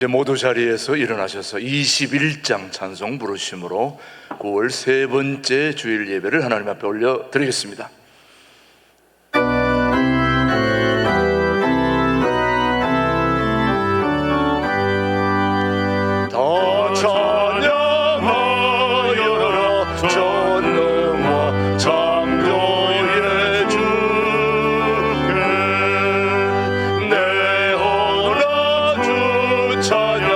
모두 자리에서 일어나셔서 21장 찬송 부르심으로 9월 세 번째 주일 예배를 하나님 앞에 올려드리겠습니다. 다 찬양하여라 전능과 창조의 주께 내 언약 주 찬양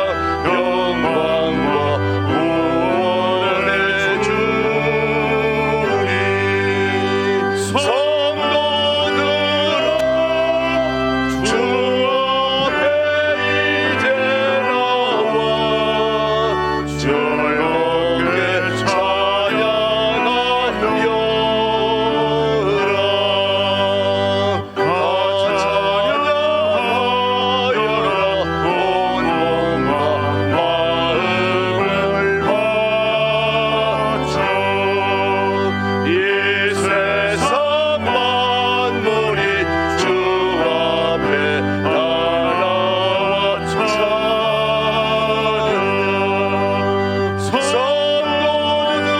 영광과 구원의 주님 성도들아 주 앞에 이제 나와 즐겁게 찬양하여라 다 찬양하여라 온 몸과 마음을 바쳐 이 세상 만물이 주 앞에 나와 찬양 성도들아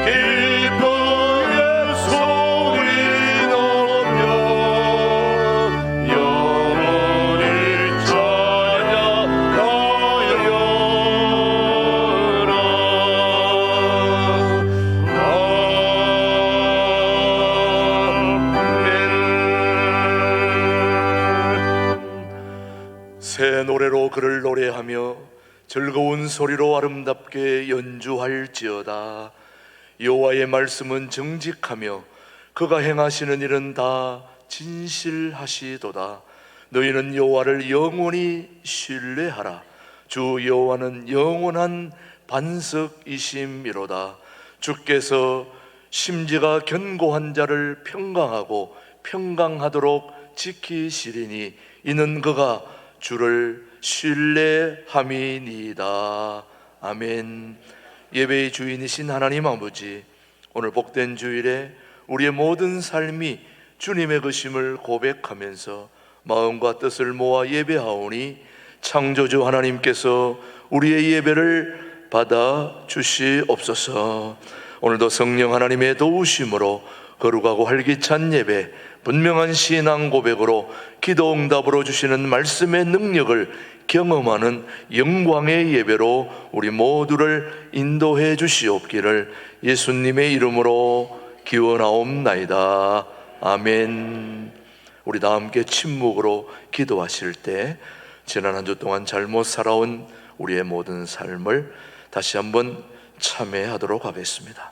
기쁨의 소리 높여 영원히 찬양하여라. 새 노래로 그를 노래하며 즐거운 소리로 아름답게 연주할지어다. 여호와의 말씀은 정직하며 그가 행하시는 일은 다 진실하시도다. 너희는 여호와를 영원히 신뢰하라. 주 여호와는 영원한 반석이심이로다. 주께서 심지가 견고한 자를 평강하고 평강하도록 지키시리니 이는 그가 주를 신뢰함이니이다. 아멘. 예배의 주인이신 하나님 아버지, 오늘 복된 주일에 우리의 모든 삶이 주님의 것임을 고백하면서 마음과 뜻을 모아 예배하오니 창조주 하나님께서 우리의 예배를 받아 주시옵소서. 오늘도 성령 하나님의 도우심으로 거룩하고 활기찬 예배, 분명한 신앙 고백으로 기도 응답으로 주시는 말씀의 능력을 경험하는 영광의 예배로 우리 모두를 인도해 주시옵기를 예수님의 이름으로 기원하옵나이다. 아멘. 우리 다 함께 침묵으로 기도하실 때 지난 한 주 동안 잘못 살아온 우리의 모든 삶을 다시 한번 참회하도록 하겠습니다.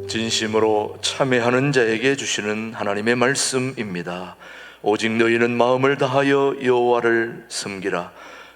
진심으로 참회하는 자에게 주시는 하나님의 말씀입니다. 오직 너희는 마음을 다하여 여호와를 섬기라.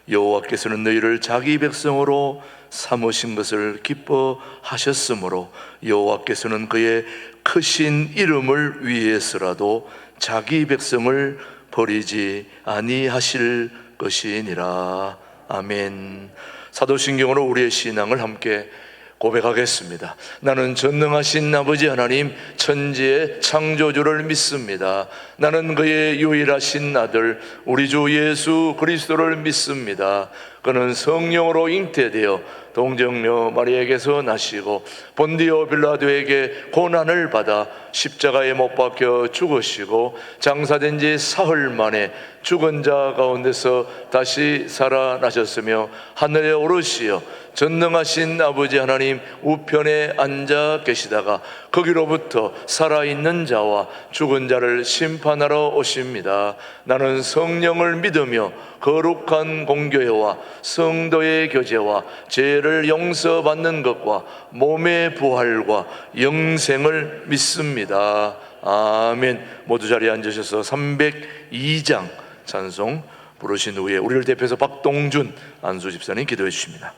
여호와께서는 너희를 자기 백성으로 삼으신 것을 기뻐하셨으므로 여호와께서는 그의 크신 이름을 위해서라도 자기 백성을 버리지 아니하실 것이니라. 아멘. 사도신경으로 우리의 신앙을 함께 고백하겠습니다. 나는 전능하신 아버지 하나님 천지의 창조주를 믿습니다. 나는 그의 유일하신 아들 우리 주 예수 그리스도를 믿습니다. 그는 성령으로 잉태되어 동정녀 마리아에게서 나시고 본디오 빌라도에게 고난을 받아 십자가에 못 박혀 죽으시고 장사된 지 사흘 만에 죽은 자 가운데서 다시 살아나셨으며 하늘에 오르시어 전능하신 아버지 하나님 우편에 앉아 계시다가 거기로부터 살아있는 자와 죽은 자를 심판하러 오십니다. 나는 성령을 믿으며 거룩한 공교회와 성도의 교제와 죄를 용서받는 것과 몸의 부활과 영생을 믿습니다. 아멘. 모두 자리에 앉으셔서 302장 찬송 부르신 후에 우리를 대표해서 박동준 안수 집사님 기도해 주십니다.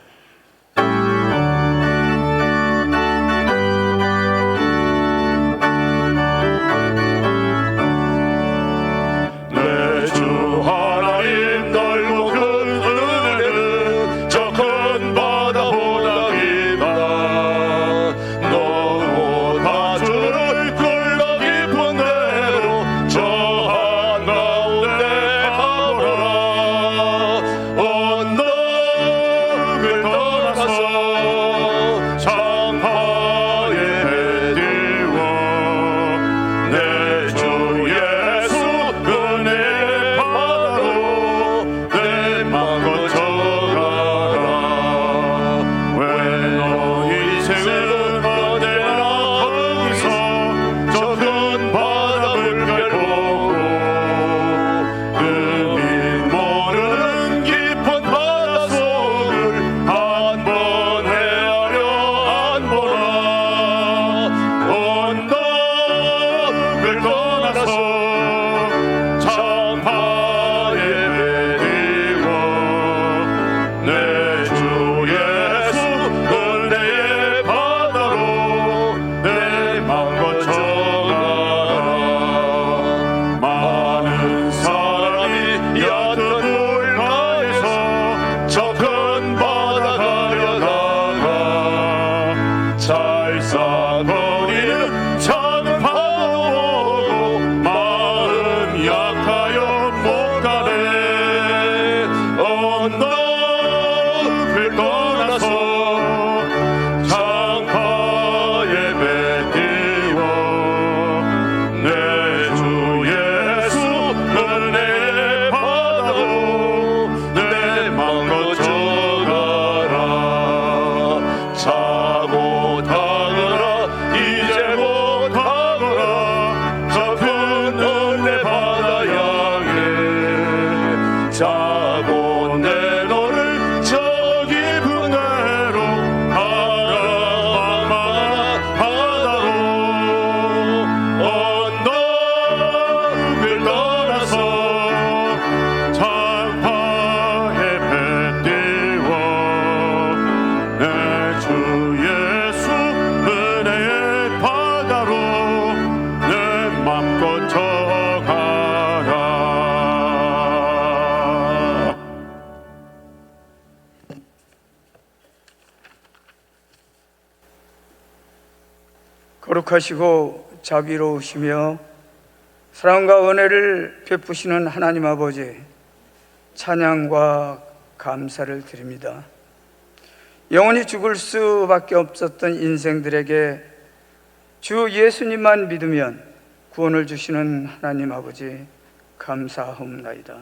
거룩하시고 자비로우시며 사랑과 은혜를 베푸시는 하나님 아버지, 찬양과 감사를 드립니다. 영원히 죽을 수밖에 없었던 인생들에게 주 예수님만 믿으면 구원을 주시는 하나님 아버지, 감사하옵나이다.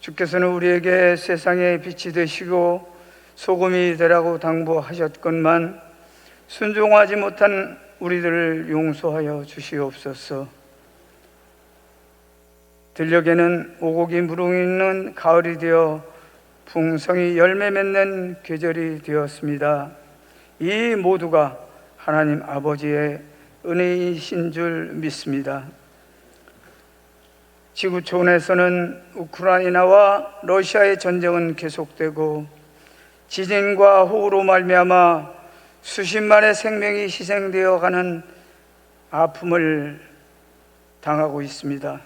주께서는 우리에게 세상의 빛이 되시고 소금이 되라고 당부하셨건만 순종하지 못한 우리들을 용서하여 주시옵소서. 들녘에는 오곡이 무르익는 가을이 되어 풍성이 열매 맺는 계절이 되었습니다. 이 모두가 하나님 아버지의 은혜이신 줄 믿습니다. 지구촌에서는 우크라이나와 러시아의 전쟁은 계속되고 지진과 호우로 말미암아 수십만의 생명이 희생되어 가는 아픔을 당하고 있습니다.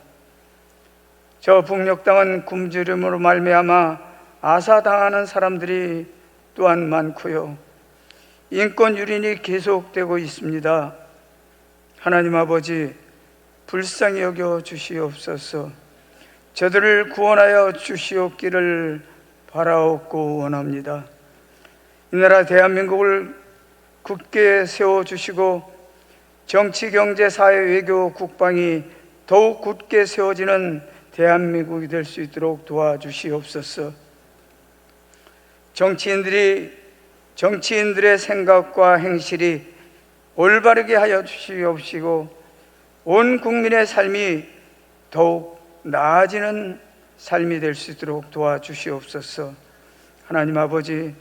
저 북녘 땅은 굶주림으로 말미암아 아사당하는 사람들이 또한 많고요, 인권 유린이 계속되고 있습니다. 하나님 아버지, 불쌍히 여겨 주시옵소서. 저들을 구원하여 주시옵기를 바라옵고 원합니다. 이 나라 대한민국을 굳게 세워주시고 정치, 경제, 사회, 외교, 국방이 더욱 굳게 세워지는 대한민국이 될 수 있도록 도와주시옵소서. 정치인들의 생각과 행실이 올바르게 하여 주시옵시고 온 국민의 삶이 더욱 나아지는 삶이 될 수 있도록 도와주시옵소서. 하나님 아버지,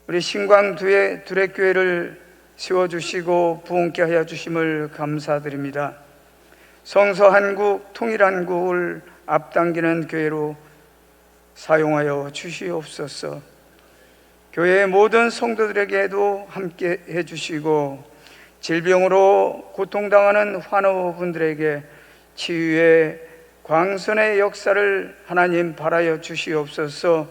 우리 신광 두레교회를 세워주시고 부흥케 하여 주심을 감사드립니다. 성서 한국, 통일 한국을 앞당기는 교회로 사용하여 주시옵소서. 교회의 모든 성도들에게도 함께 해주시고 질병으로 고통당하는 환우분들에게 치유의 광선의 역사를 하나님 바라여 주시옵소서.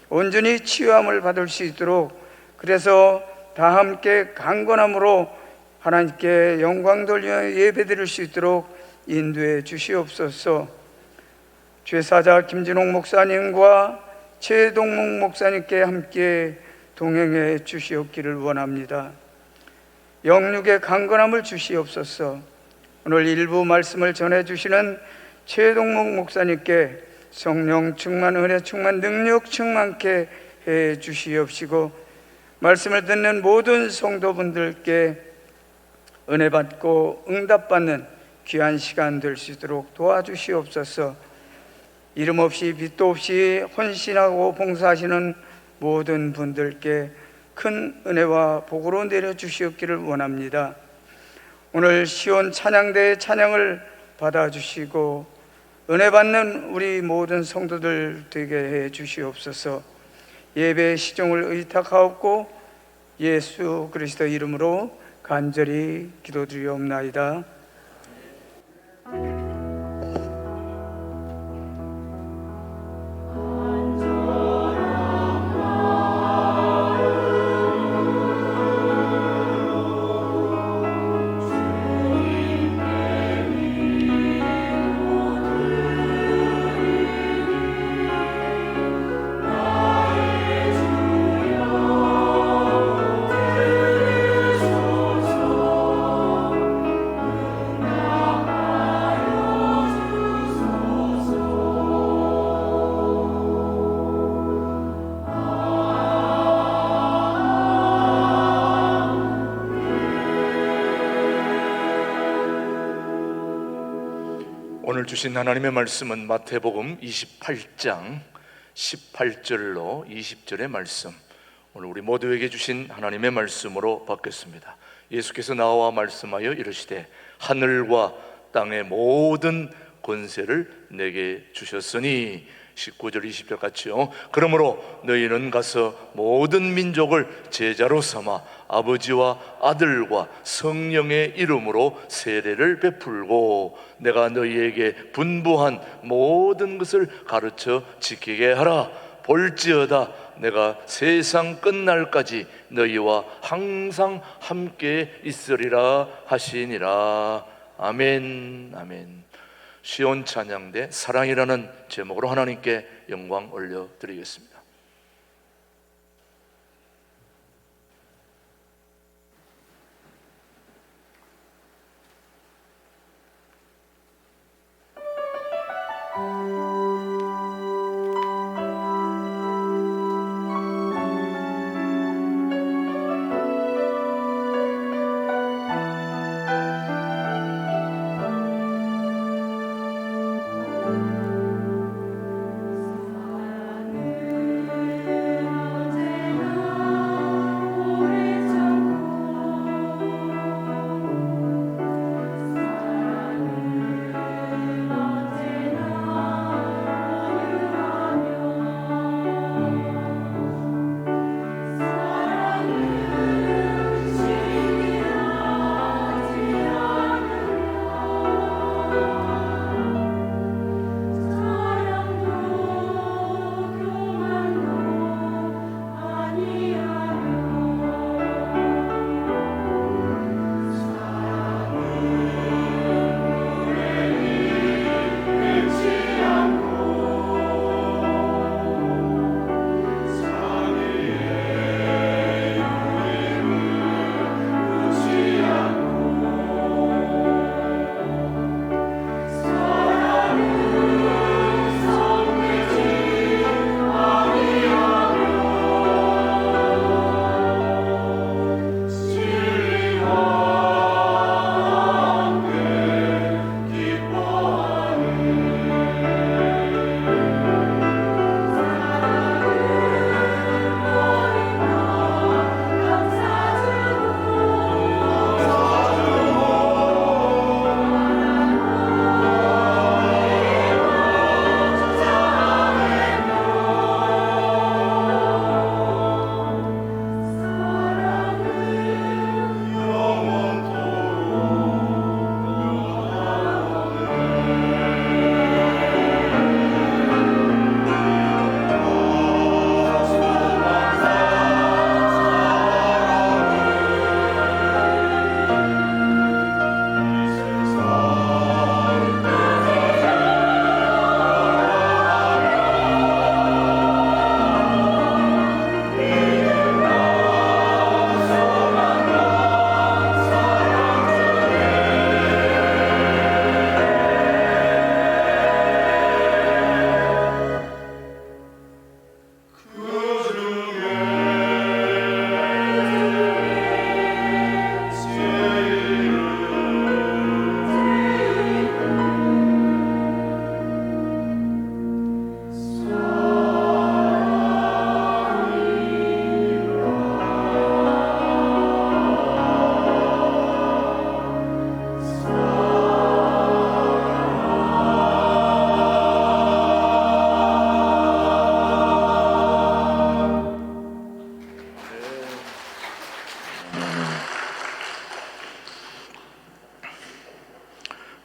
온전히 치유함을 받을 수 있도록, 그래서 다 함께 강건함으로 하나님께 영광 돌려 예배드릴 수 있도록 인도해 주시옵소서. 죄사자 김진홍 목사님과 최동목 목사님께 함께 동행해 주시옵기를 원합니다. 영육의 강건함을 주시옵소서. 오늘 일부 말씀을 전해주시는 최동목 목사님께 성령 충만, 은혜 충만, 능력 충만케 해 주시옵시고 말씀을 듣는 모든 성도분들께 은혜 받고 응답받는 귀한 시간 될 수 있도록 도와주시옵소서. 이름 없이 빚도 없이 헌신하고 봉사하시는 모든 분들께 큰 은혜와 복으로 내려주시옵기를 원합니다. 오늘 시온 찬양대의 찬양을 받아주시고 은혜 받는 우리 모든 성도들 되게 해 주시옵소서. 예배의 시종을 의탁하옵고 예수 그리스도 이름으로 간절히 기도드리옵나이다. 오늘 주신 하나님의 말씀은 마태복음 28장 18절로 20절의 말씀, 오늘 우리 모두에게 주신 하나님의 말씀으로 받겠습니다. 예수께서 나와 말씀하여 이르시되 하늘과 땅의 모든 권세를 내게 주셨으니 19절 20절 같이요. 그러므로 너희는 가서 모든 민족을 제자로 삼아 아버지와 아들과 성령의 이름으로 세례를 베풀고 내가 너희에게 분부한 모든 것을 가르쳐 지키게 하라. 볼지어다 내가 세상 끝날까지 너희와 항상 함께 있으리라 하시니라. 아멘. 아멘. 시온 찬양대 사랑이라는 제목으로 하나님께 영광 올려드리겠습니다.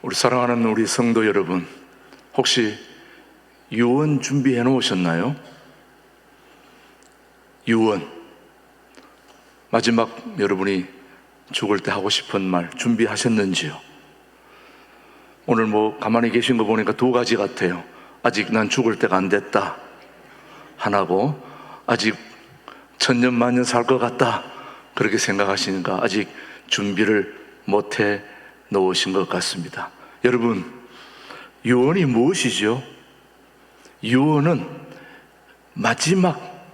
우리 사랑하는 우리 성도 여러분, 혹시 유언 준비해 놓으셨나요? 유언. 마지막 여러분이 죽을 때 하고 싶은 말 준비하셨는지요? 오늘 가만히 계신 거 보니까 두 가지 같아요. 아직 난 죽을 때가 안 됐다 하나고, 아직 천년 만년 살 것 같다 그렇게 생각하시니까 아직 준비를 못해 놓으신 것 같습니다. 여러분, 유언이 무엇이죠? 유언은 마지막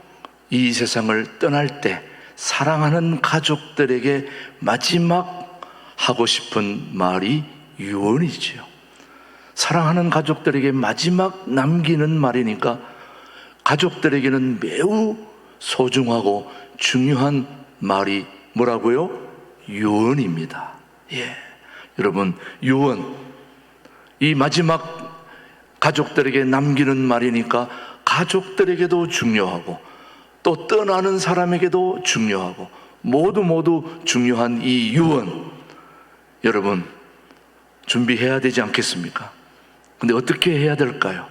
이 세상을 떠날 때 사랑하는 가족들에게 마지막 하고 싶은 말이 유언이지요. 사랑하는 가족들에게 마지막 남기는 말이니까 가족들에게는 매우 소중하고 중요한 말이 뭐라고요? 유언입니다. 여러분, 유언, 이 마지막 가족들에게 남기는 말이니까 가족들에게도 중요하고 또 떠나는 사람에게도 중요하고 모두 중요한 이 유언, 여러분 준비해야 되지 않겠습니까? 근데 어떻게 해야 될까요?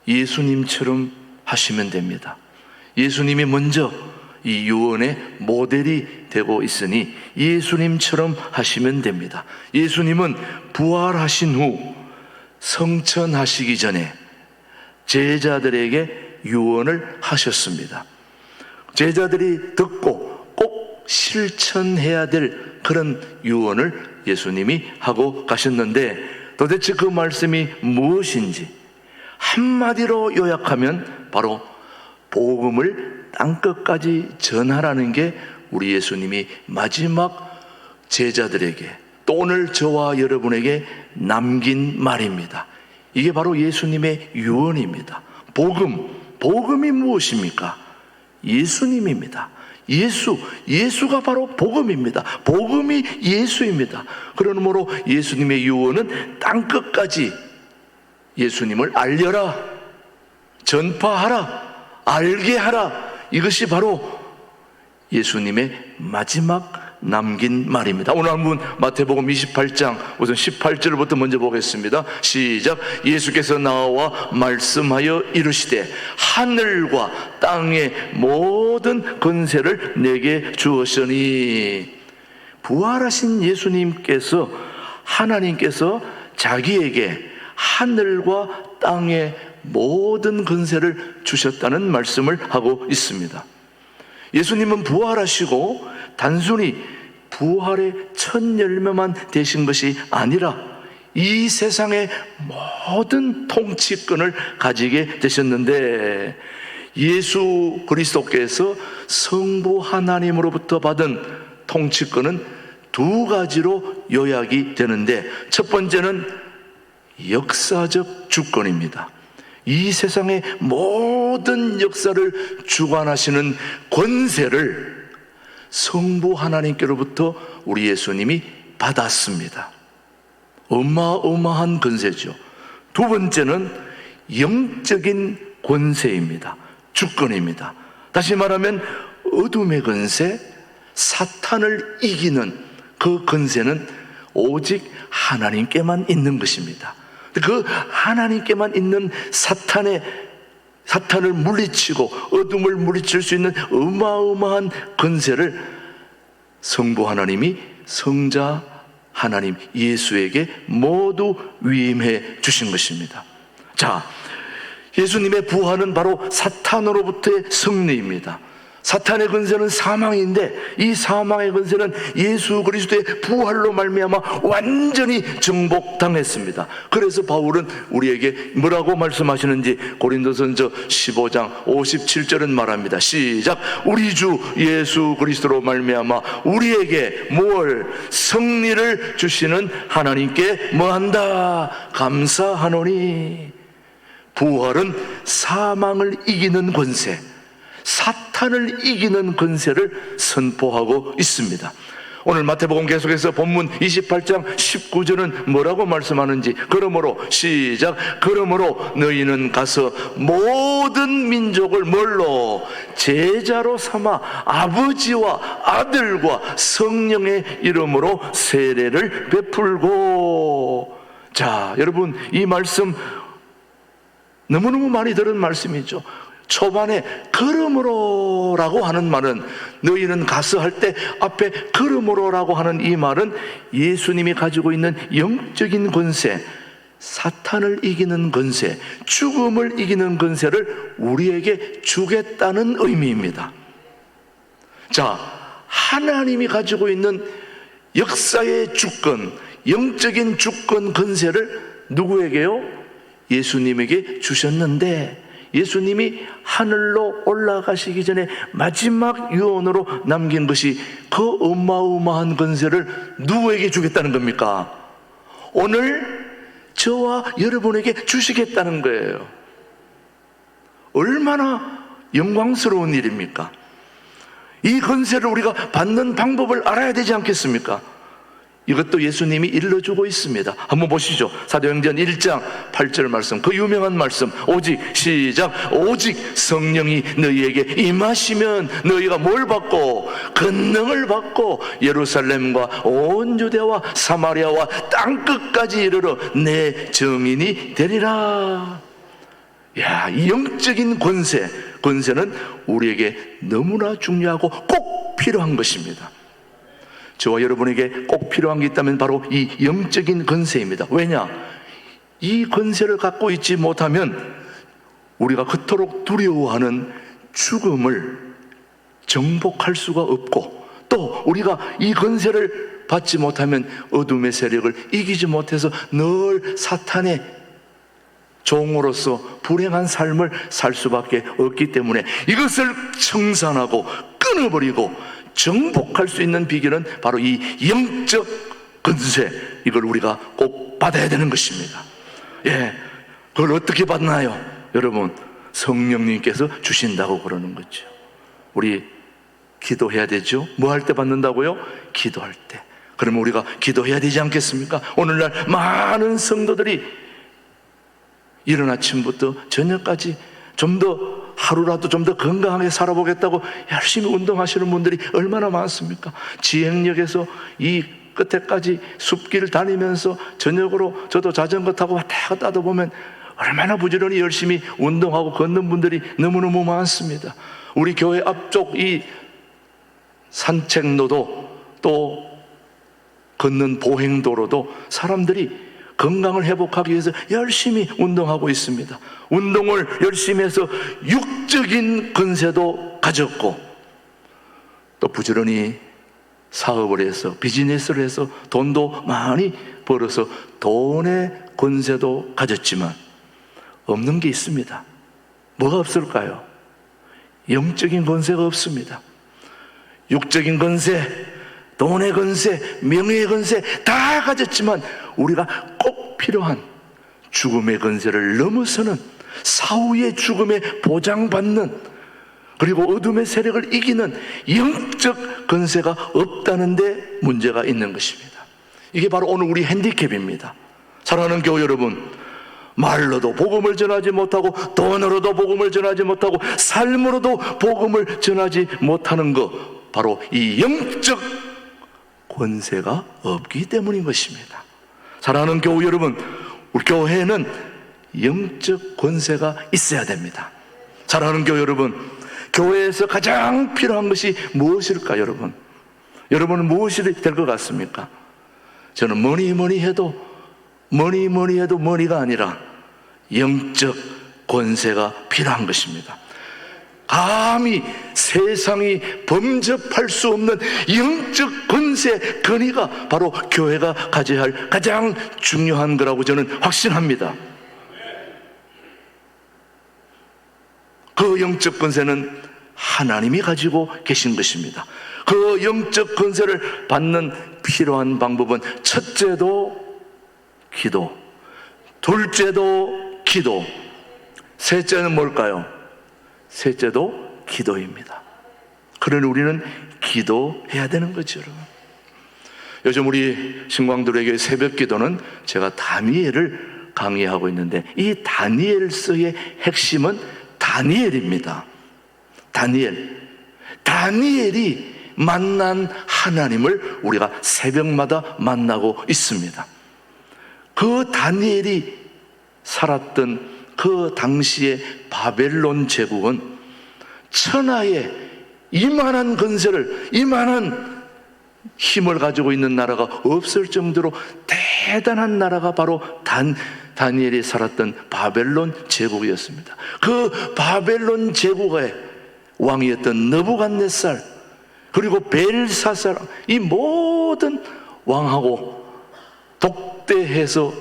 예수님처럼 하시면 됩니다. 예수님이 먼저 이 유언의 모델이 되고 있으니 예수님처럼 하시면 됩니다. 예수님은 부활하신 후 성천하시기 전에 제자들에게 유언을 하셨습니다. 제자들이 듣고 꼭 실천해야 될 그런 유언을 예수님이 하고 가셨는데, 도대체 그 말씀이 무엇인지 한마디로 요약하면 바로 복음을 땅끝까지 전하라는 게 우리 예수님이 마지막 제자들에게, 또 오늘 저와 여러분에게 남긴 말입니다. 이게 바로 예수님의 유언입니다. 복음이 무엇입니까? 예수님입니다. 예수가 바로 복음입니다. 복음이 예수입니다. 그러므로 예수님의 유언은 땅끝까지 예수님을 알려라, 전파하라, 알게 하라. 이것이 바로 예수님의 마지막 남긴 말입니다. 오늘 한번 마태복음 28장 우선 18절부터 먼저 보겠습니다. 시작. 예수께서 나와 말씀하여 이르시되 하늘과 땅의 모든 권세를 내게 주었으니, 부활하신 예수님께서, 하나님께서 자기에게 하늘과 땅의 모든 권세를 주셨다는 말씀을 하고 있습니다. 예수님은 부활하시고 단순히 부활의 첫 열매만 되신 것이 아니라 이 세상의 모든 통치권을 가지게 되셨는데, 예수 그리스도께서 성부 하나님으로부터 받은 통치권은 두 가지로 요약이 되는데, 첫 번째는 역사적 주권입니다. 이 세상의 모든 역사를 주관하시는 권세를 성부 하나님께로부터 우리 예수님이 받았습니다. 어마어마한 권세죠. 두 번째는 영적인 권세입니다. 주권입니다. 다시 말하면 어둠의 권세, 사탄을 이기는 그 권세는 오직 하나님께만 있는 것입니다. 그 하나님께만 있는 사탄을 물리치고 어둠을 물리칠 수 있는 어마어마한 권세를 성부 하나님이 성자 하나님 예수에게 모두 위임해 주신 것입니다. 자, 예수님의 부활은 바로 사탄으로부터의 승리입니다. 사탄의 권세는 사망인데 이 사망의 권세는 예수 그리스도의 부활로 말미암아 완전히 정복당했습니다. 그래서 바울은 우리에게 뭐라고 말씀하시는지 고린도전서 15장 57절은 말합니다. 시작. 우리 주 예수 그리스도로 말미암아 우리에게 뭘 승리를 주시는 하나님께 뭐한다? 감사하노니. 부활은 사망을 이기는 권세, 사탄을 이기는 권세를 선포하고 있습니다. 오늘 마태복음 계속해서 본문 28장 19절은 뭐라고 말씀하는지, 그러므로 시작. 그러므로 너희는 가서 모든 민족을 뭘로? 제자로 삼아 아버지와 아들과 성령의 이름으로 세례를 베풀고. 자, 여러분, 이 말씀 너무너무 많이 들은 말씀이죠. 초반에 그러므로라고 하는 말은, 너희는 가서 할 때 앞에 그러므로라고 하는 이 말은 예수님이 가지고 있는 영적인 권세, 사탄을 이기는 권세, 죽음을 이기는 권세를 우리에게 주겠다는 의미입니다. 자, 하나님이 가지고 있는 역사의 주권, 영적인 주권 권세를 누구에게요? 예수님에게 주셨는데, 예수님이 하늘로 올라가시기 전에 마지막 유언으로 남긴 것이 그 어마어마한 권세를 누구에게 주겠다는 겁니까? 오늘 저와 여러분에게 주시겠다는 거예요. 얼마나 영광스러운 일입니까? 이 권세를 우리가 받는 방법을 알아야 되지 않겠습니까? 이것도 예수님이 일러주고 있습니다. 한번 보시죠. 사도행전 1장 8절 말씀, 그 유명한 말씀, 오직, 시작, 오직 성령이 너희에게 임하시면 너희가 뭘 받고? 권능을 받고 예루살렘과 온 유대와 사마리아와 땅끝까지 이르러 내 증인이 되리라. 야, 이 영적인 권세는 우리에게 너무나 중요하고 꼭 필요한 것입니다. 저와 여러분에게 꼭 필요한 게 있다면 바로 이 영적인 권세입니다. 왜냐? 이 권세를 갖고 있지 못하면 우리가 그토록 두려워하는 죽음을 정복할 수가 없고, 또 우리가 이 권세를 받지 못하면 어둠의 세력을 이기지 못해서 늘 사탄의 종으로서 불행한 삶을 살 수밖에 없기 때문에 이것을 청산하고 끊어버리고 정복할 수 있는 비결은 바로 이 영적 권세, 이걸 우리가 꼭 받아야 되는 것입니다. 예, 그걸 어떻게 받나요? 여러분, 성령님께서 주신다고 그러는 거죠. 우리 기도해야 되죠. 뭐 할 때 받는다고요? 기도할 때. 그러면 우리가 기도해야 되지 않겠습니까? 오늘날 많은 성도들이 이른 아침부터 저녁까지 좀 더 하루라도 좀 더 건강하게 살아보겠다고 열심히 운동하시는 분들이 얼마나 많습니까? 지행역에서 이 끝에까지 숲길 다니면서 저녁으로 저도 자전거 타고 왔다 갔다 하다 보면 얼마나 부지런히 열심히 운동하고 걷는 분들이 너무너무 많습니다. 우리 교회 앞쪽 이 산책로도 또 걷는 보행도로도 사람들이 건강을 회복하기 위해서 열심히 운동하고 있습니다. 운동을 열심히 해서 육적인 권세도 가졌고, 또 부지런히 사업을 해서 비즈니스를 해서 돈도 많이 벌어서 돈의 권세도 가졌지만 없는 게 있습니다. 뭐가 없을까요? 영적인 권세가 없습니다. 육적인 권세, 돈의 권세, 명예의 권세 다 가졌지만 우리가 꼭 필요한 죽음의 권세를 넘어서는, 사후의 죽음에 보장받는, 그리고 어둠의 세력을 이기는 영적 권세가 없다는 데 문제가 있는 것입니다. 이게 바로 오늘 우리 핸디캡입니다. 사랑하는 교회 여러분, 말로도 복음을 전하지 못하고 돈으로도 복음을 전하지 못하고 삶으로도 복음을 전하지 못하는 것, 바로 이 영적 권세가 없기 때문인 것입니다. 사랑하는 교회 여러분, 우리 교회에는 영적 권세가 있어야 됩니다. 사랑하는 교회 여러분, 교회에서 가장 필요한 것이 무엇일까? 여러분은 무엇이 될 것 같습니까? 저는 뭐니 해도 머니가 아니라 영적 권세가 필요한 것입니다. 감히 세상이 범접할 수 없는 영적 권세, 권위가 바로 교회가 가져야 할 가장 중요한 거라고 저는 확신합니다. 그 영적 권세는 하나님이 가지고 계신 것입니다. 그 영적 권세를 받는 필요한 방법은 첫째도 기도, 둘째도 기도, 셋째는 뭘까요? 셋째도 기도입니다. 그러니 우리는 기도해야 되는 거죠, 여러분. 요즘 우리 신광들에게 새벽 기도는 제가 다니엘을 강의하고 있는데, 이 다니엘서의 핵심은 다니엘입니다. 다니엘이 만난 하나님을 우리가 새벽마다 만나고 있습니다. 그 다니엘이 살았던 그 당시의 바벨론 제국은 천하에 이만한 건세를, 이만한 힘을 가지고 있는 나라가 없을 정도로 대단한 나라가 바로 다니엘이 살았던 바벨론 제국이었습니다. 그 바벨론 제국의 왕이었던 느부갓네살, 그리고 벨사살, 이 모든 왕하고 독대해서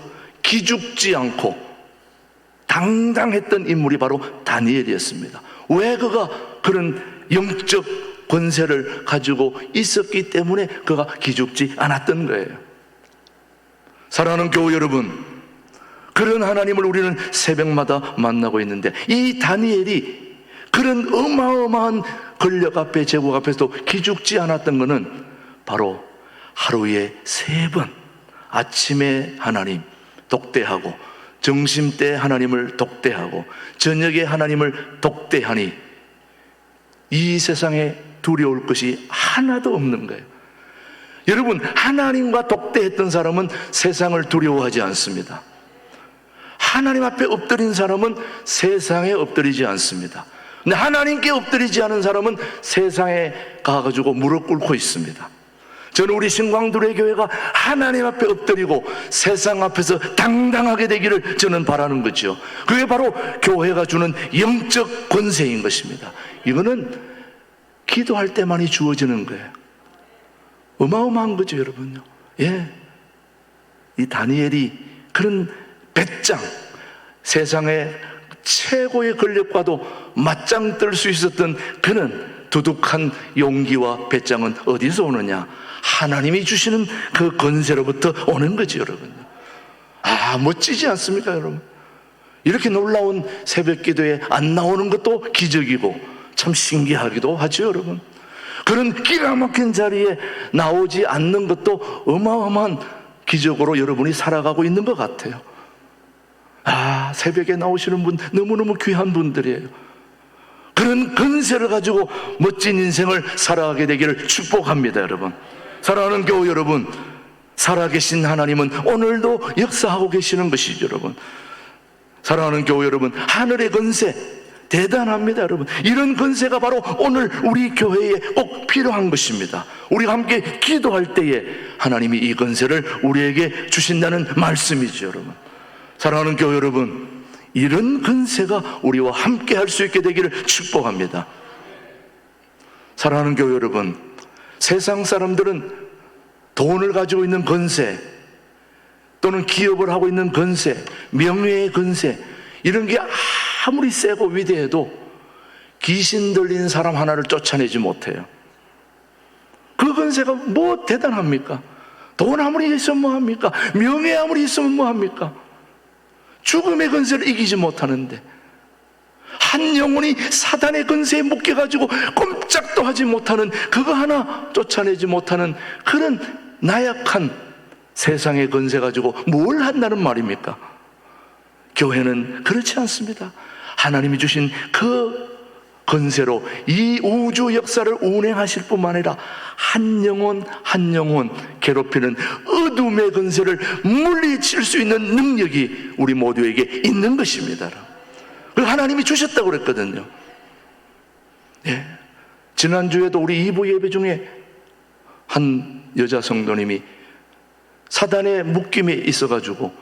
기죽지 않고 당당했던 인물이 바로 다니엘이었습니다. 왜 그가 그런 영적 권세를 가지고 있었기 때문에 그가 기죽지 않았던 거예요. 사랑하는 교우 여러분, 그런 하나님을 우리는 새벽마다 만나고 있는데, 이 다니엘이 그런 어마어마한 권력 앞에, 제국 앞에서도 기죽지 않았던 것은 바로 하루에 3번 아침에 하나님 독대하고, 점심때 하나님을 독대하고, 저녁에 하나님을 독대하니 이 세상에 두려울 것이 하나도 없는 거예요. 여러분, 하나님과 독대했던 사람은 세상을 두려워하지 않습니다. 하나님 앞에 엎드린 사람은 세상에 엎드리지 않습니다. 근데 하나님께 엎드리지 않은 사람은 세상에 가가지고 무릎 꿇고 있습니다. 저는 우리 신광두레 교회가 하나님 앞에 엎드리고 세상 앞에서 당당하게 되기를 저는 바라는 거죠. 그게 바로 교회가 주는 영적 권세인 것입니다. 이거는 기도할 때만이 주어지는 거예요. 어마어마한 거죠, 여러분요. 예. 이 다니엘이 그런 배짱, 세상의 최고의 권력과도 맞짱 뜰 수 있었던 그는 두둑한 용기와 배짱은 어디서 오느냐? 하나님이 주시는 그 권세로부터 오는 거지, 여러분. 아, 멋지지 않습니까, 여러분? 이렇게 놀라운 새벽 기도에 안 나오는 것도 기적이고 참 신기하기도 하죠, 여러분. 그런 기가 막힌 자리에 나오지 않는 것도 어마어마한 기적으로 여러분이 살아가고 있는 것 같아요. 아, 새벽에 나오시는 분 너무너무 귀한 분들이에요. 그런 권세를 가지고 멋진 인생을 살아가게 되기를 축복합니다, 여러분. 사랑하는 교우 여러분, 살아계신 하나님은 오늘도 역사하고 계시는 것이죠, 여러분. 사랑하는 교우 여러분, 하늘의 권세 대단합니다, 여러분. 이런 권세가 바로 오늘 우리 교회에 꼭 필요한 것입니다. 우리가 함께 기도할 때에 하나님이 이 권세를 우리에게 주신다는 말씀이죠, 여러분. 사랑하는 교우 여러분, 이런 권세가 우리와 함께 할 수 있게 되기를 축복합니다. 사랑하는 교우 여러분, 세상 사람들은 돈을 가지고 있는 권세, 또는 기업을 하고 있는 권세, 명예의 권세, 이런 게 아무리 세고 위대해도 귀신 들린 사람 하나를 쫓아내지 못해요. 그 권세가 뭐 대단합니까? 돈 아무리 있으면 뭐합니까? 명예 아무리 있으면 뭐합니까? 죽음의 권세를 이기지 못하는데, 한 영혼이 사단의 권세에 묶여가지고 꼼짝도 하지 못하는, 그거 하나 쫓아내지 못하는 그런 나약한 세상의 권세 가지고 뭘 한다는 말입니까? 교회는 그렇지 않습니다. 하나님이 주신 그 권세로 이 우주 역사를 운행하실 뿐만 아니라 한 영혼 한 영혼 괴롭히는 어둠의 권세를 물리칠 수 있는 능력이 우리 모두에게 있는 것입니다. 그걸 하나님이 주셨다고 그랬거든요. 예. 지난주에도 우리 2부 예배 중에 한 여자 성도님이 사단의 묶임에 있어가지고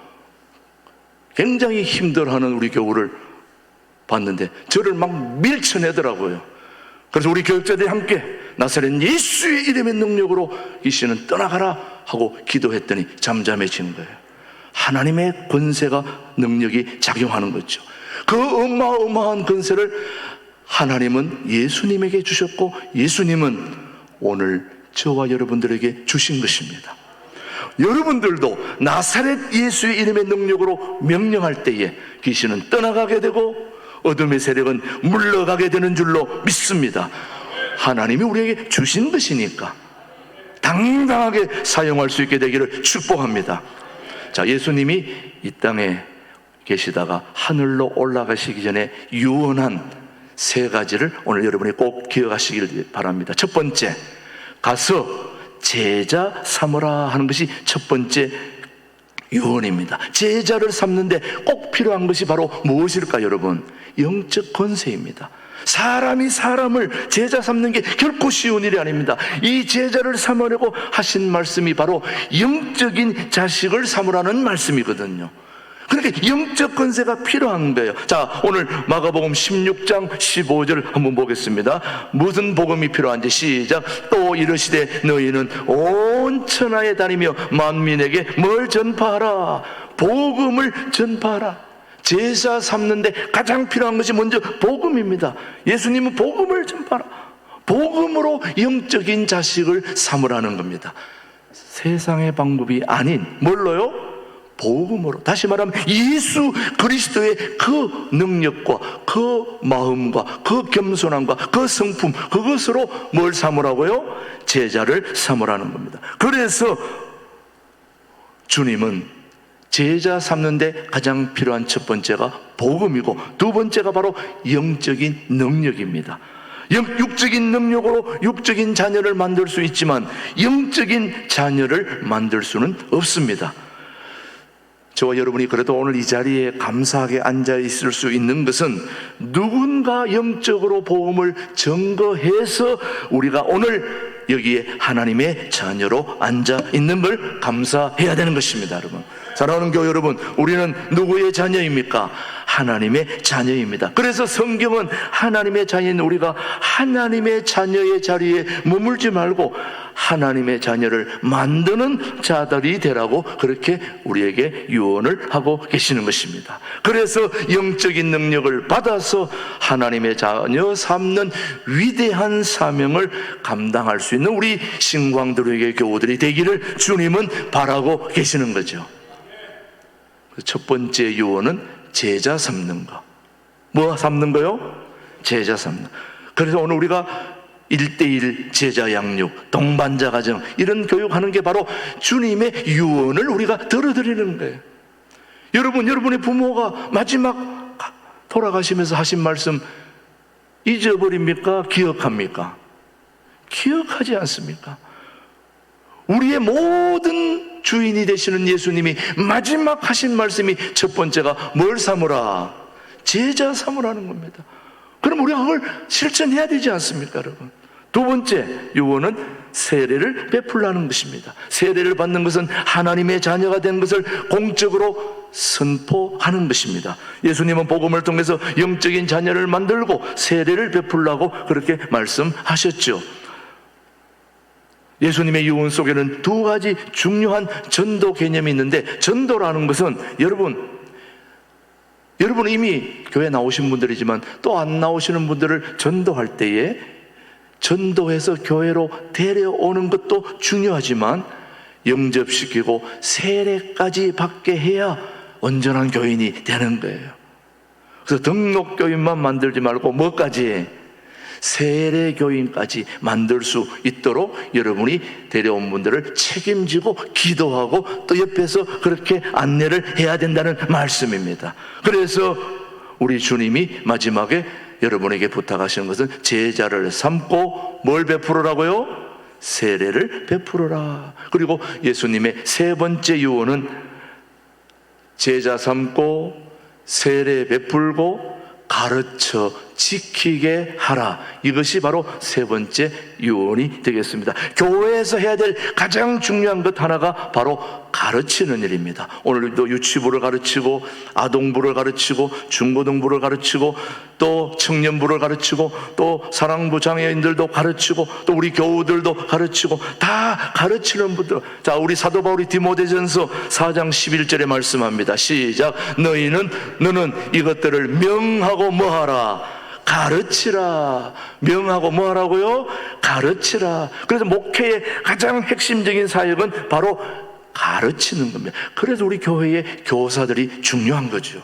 굉장히 힘들어하는 우리 교우를 봤는데 저를 막 밀쳐내더라고요. 그래서 우리 교육자들이 함께 나사렛 예수의 이름의 능력으로 귀신은 떠나가라 하고 기도했더니 잠잠해지는 거예요. 하나님의 권세가, 능력이 작용하는 거죠. 그 어마어마한 권세를 하나님은 예수님에게 주셨고 예수님은 오늘 저와 여러분들에게 주신 것입니다. 여러분들도 나사렛 예수의 이름의 능력으로 명령할 때에 귀신은 떠나가게 되고 어둠의 세력은 물러가게 되는 줄로 믿습니다. 하나님이 우리에게 주신 것이니까 당당하게 사용할 수 있게 되기를 축복합니다. 자, 예수님이 이 땅에 계시다가 하늘로 올라가시기 전에 유언한 3가지를 오늘 여러분이 꼭 기억하시길 바랍니다. 첫 번째, 가서 제자 삼으라 하는 것이 첫 번째 유언입니다. 제자를 삼는데 꼭 필요한 것이 바로 무엇일까 여러분? 영적 권세입니다. 사람이 사람을 제자 삼는 게 결코 쉬운 일이 아닙니다. 이 제자를 삼으려고 하신 말씀이 바로 영적인 자식을 삼으라는 말씀이거든요. 그러니까 영적 권세가 필요한 거예요. 자, 오늘 마가복음 16장 15절 한번 보겠습니다. 무슨 복음이 필요한지 시작. 또 이르시되 너희는 온 천하에 다니며 만민에게 뭘 전파하라? 복음을 전파하라. 제자 삼는데 가장 필요한 것이 먼저 복음입니다. 예수님은 복음을 전파하라. 복음으로 영적인 자식을 삼으라는 겁니다. 세상의 방법이 아닌 뭘로요? 복음으로. 다시 말하면 예수 그리스도의 그 능력과 그 마음과 그 겸손함과 그 성품, 그것으로 뭘 삼으라고요? 제자를 삼으라는 겁니다. 그래서 주님은 제자 삼는데 가장 필요한 첫 번째가 복음이고 두 번째가 바로 영적인 능력입니다. 육적인 능력으로 육적인 자녀를 만들 수 있지만 영적인 자녀를 만들 수는 없습니다. 저와 여러분이 그래도 오늘 이 자리에 감사하게 앉아 있을 수 있는 것은 누군가 영적으로 복음을 증거해서 우리가 오늘 여기에 하나님의 자녀로 앉아 있는 걸 감사해야 되는 것입니다. 여러분, 사랑하는 교회 여러분, 우리는 누구의 자녀입니까? 하나님의 자녀입니다. 그래서 성경은 하나님의 자녀인 우리가 하나님의 자녀의 자리에 머물지 말고 하나님의 자녀를 만드는 자들이 되라고 그렇게 우리에게 유언을 하고 계시는 것입니다. 그래서 영적인 능력을 받아서 하나님의 자녀 삼는 위대한 사명을 감당할 수 있는 우리 신광들에게 교우들이 되기를 주님은 바라고 계시는 거죠. 첫 번째 유언은 제자 삼는 거. 뭐 삼는 거요? 제자 삼는 거. 그래서 오늘 우리가 1:1 제자 양육, 동반자 가정 이런 교육하는 게 바로 주님의 유언을 우리가 들어드리는 거예요. 여러분의 부모가 마지막 돌아가시면서 하신 말씀 잊어버립니까? 기억합니까? 기억하지 않습니까? 우리의 모든 주인이 되시는 예수님이 마지막 하신 말씀이 첫 번째가 뭘 삼으라? 제자 삼으라는 겁니다. 그럼 우리가 그걸 실천해야 되지 않습니까, 여러분? 두 번째 유언은 세례를 베풀라는 것입니다. 세례를 받는 것은 하나님의 자녀가 된 것을 공적으로 선포하는 것입니다. 예수님은 복음을 통해서 영적인 자녀를 만들고 세례를 베풀라고 그렇게 말씀하셨죠. 예수님의 유언 속에는 두 가지 중요한 전도 개념이 있는데, 전도라는 것은 여러분 이미 교회 나오신 분들이지만 또 안 나오시는 분들을 전도할 때에 전도해서 교회로 데려오는 것도 중요하지만 영접시키고 세례까지 받게 해야 온전한 교인이 되는 거예요. 그래서 등록교인만 만들지 말고 뭐까지? 세례교인까지 만들 수 있도록 여러분이 데려온 분들을 책임지고 기도하고 또 옆에서 그렇게 안내를 해야 된다는 말씀입니다. 그래서 우리 주님이 마지막에 여러분에게 부탁하시는 것은 제자를 삼고 뭘 베풀으라고요? 세례를 베풀어라. 그리고 예수님의 세 번째 유언은 제자 삼고 세례 베풀고 가르쳐 지키게 하라. 이것이 바로 세 번째 유언이 되겠습니다. 교회에서 해야 될 가장 중요한 것 하나가 바로 가르치는 일입니다. 오늘도 유치부를 가르치고 아동부를 가르치고 중고등부를 가르치고 또 청년부를 가르치고 또 사랑부 장애인들도 가르치고 또 우리 교우들도 가르치고 다 가르치는 분들. 자, 우리 사도 바울이 디모데전서 4장 11절에 말씀합니다. 시작. 너는 이것들을 명하고 뭐하라? 가르치라. 명하고 뭐 하라고요? 가르치라. 그래서 목회의 가장 핵심적인 사역은 바로 가르치는 겁니다. 그래서 우리 교회의 교사들이 중요한 거죠.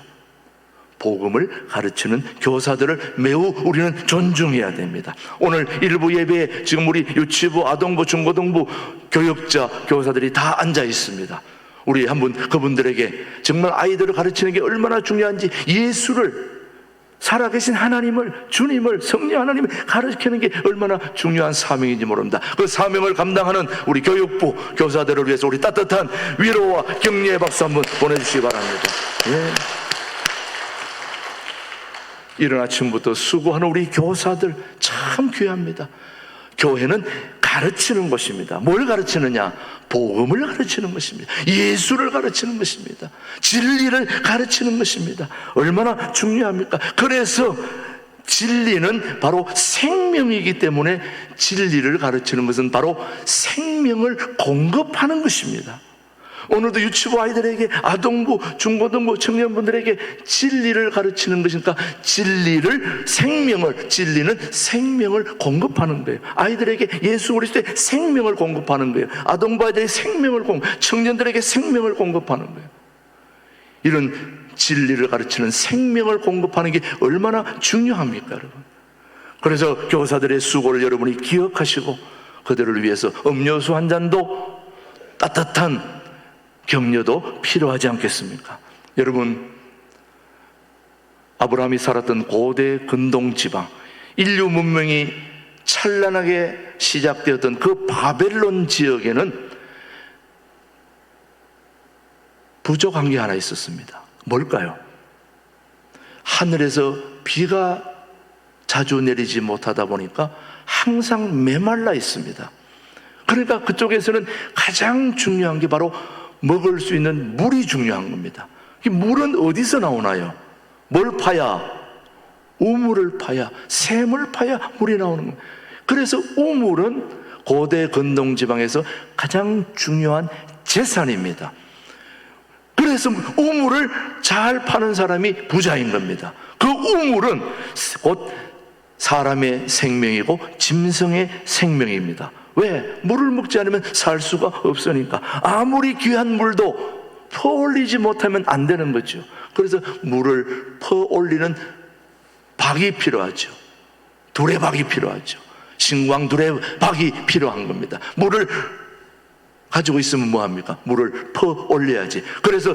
복음을 가르치는 교사들을 매우 우리는 존중해야 됩니다. 오늘 일부 예배에 지금 우리 유치부, 아동부, 중고등부 교육자, 교사들이 다 앉아 있습니다. 우리 한번 그분들에게 정말 아이들을 가르치는 게 얼마나 중요한지 예수를 살아계신 하나님을, 주님을, 성령 하나님을 가르치는 게 얼마나 중요한 사명인지 모릅니다. 그 사명을 감당하는 우리 교육부 교사들을 위해서 우리 따뜻한 위로와 격려의 박수 한번 보내주시기 바랍니다. 예. 이른 아침부터 수고하는 우리 교사들 참 귀합니다. 교회는 가르치는 것입니다. 뭘 가르치느냐? 복음을 가르치는 것입니다. 예수를 가르치는 것입니다. 진리를 가르치는 것입니다. 얼마나 중요합니까? 그래서 진리는 바로 생명이기 때문에 진리를 가르치는 것은 바로 생명을 공급하는 것입니다. 오늘도 유치부 아이들에게, 아동부, 중고등부 청년분들에게 진리를 가르치는 것이니까 진리는 생명을 공급하는 거예요. 아이들에게 예수 그리스도의 생명을 공급하는 거예요. 아동부 아이들에게 청년들에게 생명을 공급하는 거예요. 이런 진리를 가르치는 생명을 공급하는 게 얼마나 중요합니까, 여러분? 그래서 교사들의 수고를 여러분이 기억하시고 그들을 위해서 음료수 한 잔도 따뜻한 격려도 필요하지 않겠습니까? 여러분, 아브라함이 살았던 고대 근동 지방, 인류 문명이 찬란하게 시작되었던 그 바벨론 지역에는 부족한 게 하나 있었습니다. 뭘까요? 하늘에서 비가 자주 내리지 못하다 보니까 항상 메말라 있습니다. 그러니까 그쪽에서는 가장 중요한 게 바로 먹을 수 있는 물이 중요한 겁니다. 이 물은 어디서 나오나요? 뭘 파야? 우물을 파야, 샘을 파야 물이 나오는 거예요. 그래서 우물은 고대 근동 지방에서 가장 중요한 재산입니다. 그래서 우물을 잘 파는 사람이 부자인 겁니다. 그 우물은 곧 사람의 생명이고 짐승의 생명입니다. 왜? 물을 먹지 않으면 살 수가 없으니까. 아무리 귀한 물도 퍼올리지 못하면 안 되는 거죠. 그래서 물을 퍼올리는 박이 필요하죠. 두레박이 필요하죠. 신광 두레박이 필요한 겁니다. 물을 가지고 있으면 뭐합니까? 물을 퍼올려야지. 그래서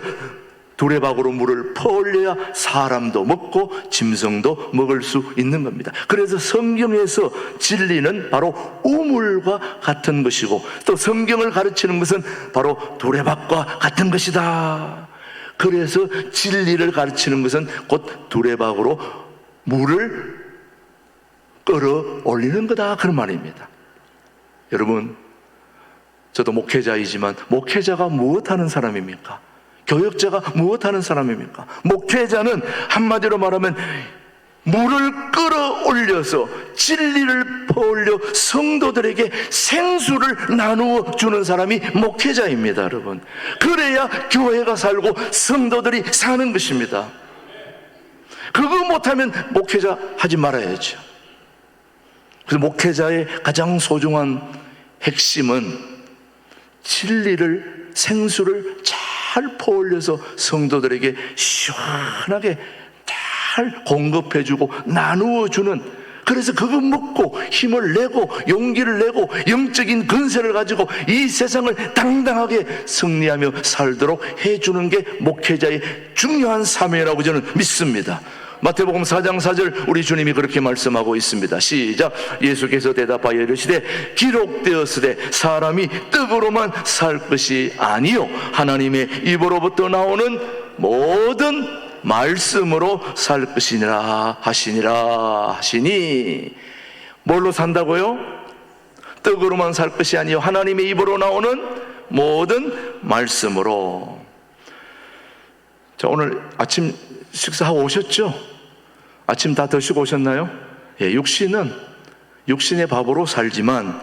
두레박으로 물을 퍼올려야 사람도 먹고 짐승도 먹을 수 있는 겁니다. 그래서 성경에서 진리는 바로 우물과 같은 것이고, 또 성경을 가르치는 것은 바로 두레박과 같은 것이다. 그래서 진리를 가르치는 것은 곧 두레박으로 물을 끌어올리는 거다, 그런 말입니다. 여러분, 저도 목회자이지만 목회자가 무엇하는 사람입니까? 교역자가 무엇하는 사람입니까? 목회자는 한마디로 말하면 물을 끌어올려서 진리를 퍼올려 성도들에게 생수를 나누어 주는 사람이 목회자입니다, 여러분. 그래야 교회가 살고 성도들이 사는 것입니다. 그거 못하면 목회자 하지 말아야죠. 그래서 목회자의 가장 소중한 핵심은 진리를, 생수를 잘 퍼올려서 성도들에게 시원하게 잘 공급해주고 나누어주는, 그래서 그거 먹고 힘을 내고 용기를 내고 영적인 근세를 가지고 이 세상을 당당하게 승리하며 살도록 해주는 게 목회자의 중요한 사명이라고 저는 믿습니다. 마태복음 4장 4절 우리 주님이 그렇게 말씀하고 있습니다. 시작. 예수께서 대답하여 이르시되 기록되었으되 사람이 떡으로만 살 것이 아니요 하나님의 입으로부터 나오는 모든 말씀으로 살 것이니라 하시니. 뭘로 산다고요? 떡으로만 살 것이 아니요 하나님의 입으로 나오는 모든 말씀으로. 자, 오늘 아침 식사하고 오셨죠? 아침 다 드시고 오셨나요? 예, 육신의 밥으로 살지만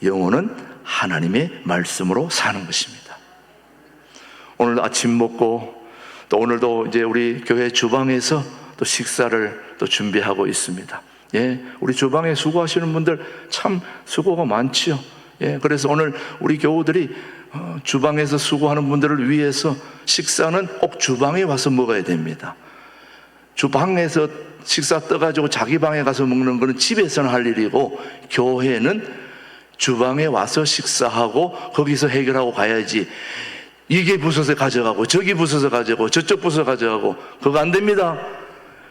영혼은 하나님의 말씀으로 사는 것입니다. 오늘 아침 먹고 또 오늘도 이제 우리 교회 주방에서 또 식사를 또 준비하고 있습니다. 예, 우리 주방에 수고하시는 분들 참 수고가 많지요. 예, 그래서 오늘 우리 교우들이 주방에서 수고하는 분들을 위해서 식사는 꼭 주방에 와서 먹어야 됩니다. 주방에서 식사 떠가지고 자기 방에 가서 먹는 거는 집에서는 할 일이고, 교회는 주방에 와서 식사하고 거기서 해결하고 가야지. 이게 부서서 가져가고 저기 부서서 가져가고 저쪽 부서서 가져가고 그거 안 됩니다.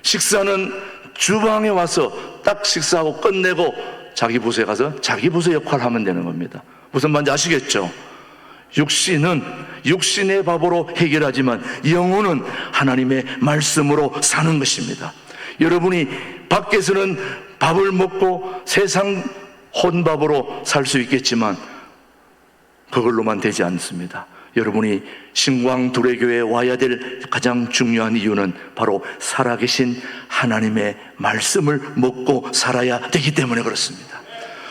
식사는 주방에 와서 딱 식사하고 끝내고 자기 부서에 가서 자기 부서 역할을 하면 되는 겁니다. 무슨 말인지 아시겠죠? 육신은 육신의 밥으로 해결하지만 영혼은 하나님의 말씀으로 사는 것입니다. 여러분이 밖에서는 밥을 먹고 세상 혼밥으로 살 수 있겠지만 그걸로만 되지 않습니다. 여러분이 신광두레교회에 와야 될 가장 중요한 이유는 바로 살아계신 하나님의 말씀을 먹고 살아야 되기 때문에 그렇습니다.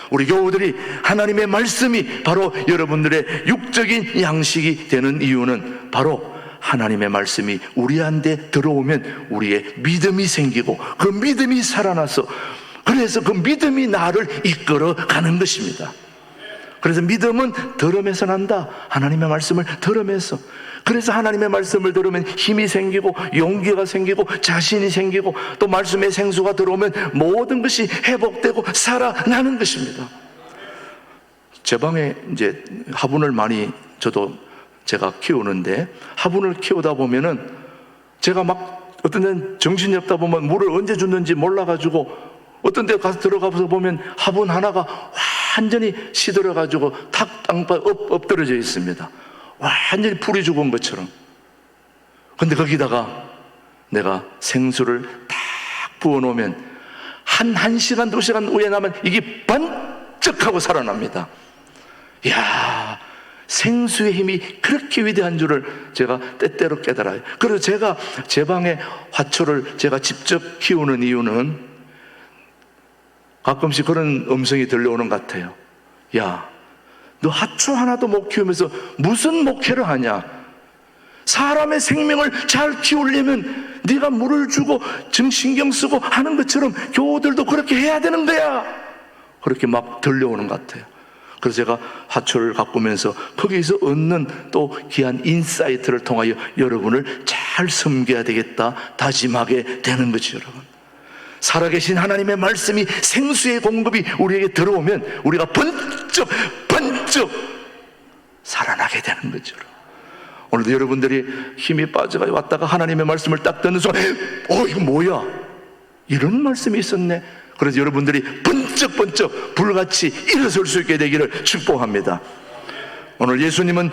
우리 교우들이 하나님의 말씀이 바로 여러분들의 육적인 양식이 되는 이유는 바로 하나님의 말씀이 우리한테 들어오면 우리의 믿음이 생기고 그 믿음이 살아나서 그래서 그 믿음이 나를 이끌어 가는 것입니다. 그래서 믿음은 들음에서 난다. 하나님의 말씀을 들으면서. 그래서 하나님의 말씀을 들으면 힘이 생기고 용기가 생기고 자신이 생기고 또 말씀의 생수가 들어오면 모든 것이 회복되고 살아나는 것입니다. 제 방에 이제 화분을 많이 제가 키우는데 화분을 키우다 보면은 제가 막 어떤 데는 정신이 없다 보면 물을 언제 줬는지 몰라가지고 어떤 데 가서 들어가서 보면 화분 하나가 완전히 시들어가지고 땅바닥에 엎드러져 있습니다. 완전히 풀이 죽은 것처럼. 근데 거기다가 내가 생수를 딱 부어놓으면 한 시간, 2시간 후에 나면 이게 번쩍하고 살아납니다. 이야, 생수의 힘이 그렇게 위대한 줄을 제가 때때로 깨달아요. 그래서 제가 제 방에 화초를 제가 직접 키우는 이유는 가끔씩 그런 음성이 들려오는 것 같아요. 야, 너 화초 하나도 못 키우면서 무슨 목회를 하냐? 사람의 생명을 잘 키우려면 네가 물을 주고 좀 신경 쓰고 하는 것처럼 교우들도 그렇게 해야 되는 거야. 그렇게 막 들려오는 것 같아요. 그래서 제가 화초를 가꾸면서 거기서 얻는 또 귀한 인사이트를 통하여 여러분을 잘 섬겨야 되겠다 다짐하게 되는 거죠, 여러분. 살아계신 하나님의 말씀이 생수의 공급이 우리에게 들어오면 우리가 번쩍 살아나게 되는 거죠. 오늘도 여러분들이 힘이 빠져가 왔다가 하나님의 말씀을 딱 듣는 순간 이거 뭐야? 이런 말씀이 있었네. 그래서 여러분들이 번쩍 불같이 일어설 수 있게 되기를 축복합니다. 오늘 예수님은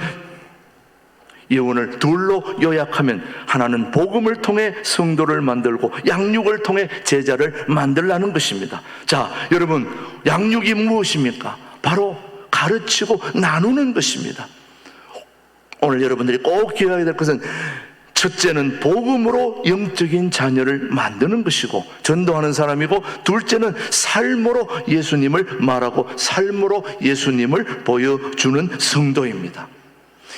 예언을 둘로 요약하면 하나는 복음을 통해 성도를 만들고 양육을 통해 제자를 만들라는 것입니다. 자, 여러분, 양육이 무엇입니까? 바로 가르치고 나누는 것입니다. 오늘 여러분들이 꼭 기억해야 될 것은 첫째는 복음으로 영적인 자녀를 만드는 것이고 전도하는 사람이고, 둘째는 삶으로 예수님을 말하고 삶으로 예수님을 보여주는 성도입니다.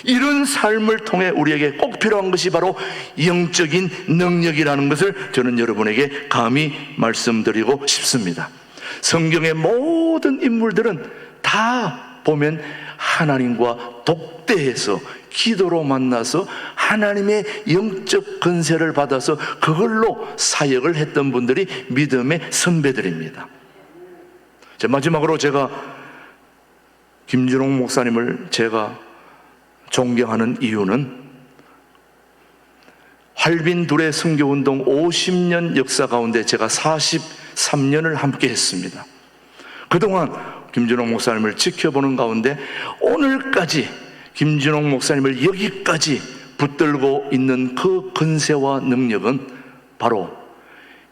이런 삶을 통해 우리에게 꼭 필요한 것이 바로 영적인 능력이라는 것을 저는 여러분에게 감히 말씀드리고 싶습니다. 성경의 모든 인물들은 다 보면 하나님과 독대해서 기도로 만나서 하나님의 영적 권세를 받아서 그걸로 사역을 했던 분들이 믿음의 선배들입니다. 자, 마지막으로 제가 김준홍 목사님을 제가 존경하는 이유는 활빈 둘의 선교운동 50년 역사 가운데 제가 43년을 함께 했습니다. 그동안 김준홍 목사님을 지켜보는 가운데 오늘까지 김준홍 목사님을 여기까지 붙들고 있는 그 권세와 능력은 바로